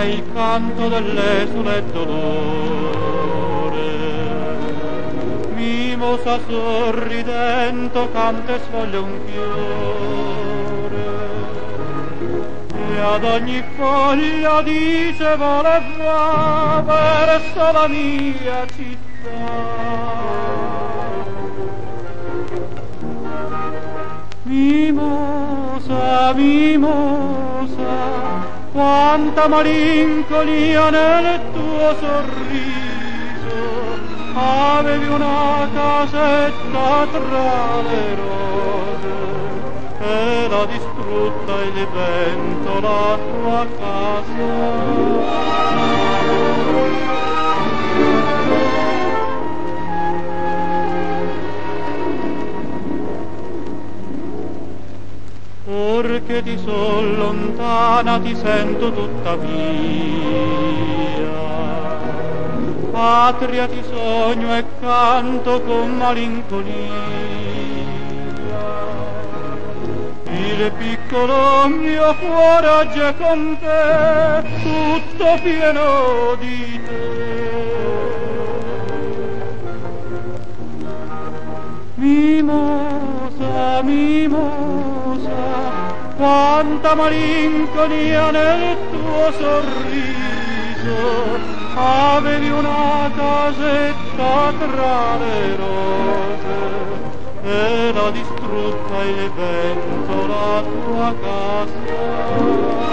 è il canto dell'esule dolore. Mimosa sorridendo canta e sfoglia un fiore, e ad ogni foglia dice vola e va verso la mia città. Mimosa, mimosa, quanta malinconia nel tuo sorriso, avevi una casetta tra le rose e l'ha distrutta il vento la tua casa. Perché ti son lontana ti sento tuttavia, patria ti sogno e canto con malinconia. Il piccolo mio cuore oggi è con te, tutto pieno di te. Mimosa, mimosa, quanta malinconia nel tuo sorriso, avevi una casetta tra le rose e l'ha distrutta il vento la tua casa.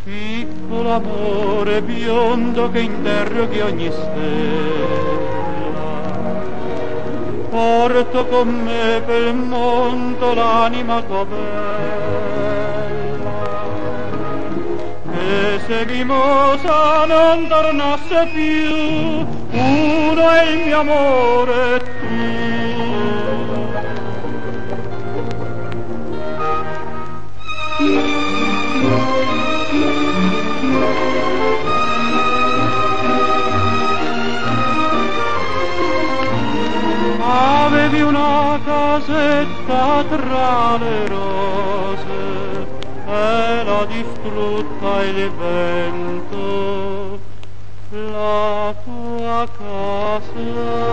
Piccolo amore biondo che interroghi ogni stella, porto con me per il mondo l'anima tua bella, e se mimosa non tornasse più, uno è il mio amore tu. Avevi una casetta tra le rose e l'ha distrutta il vento la tua casa.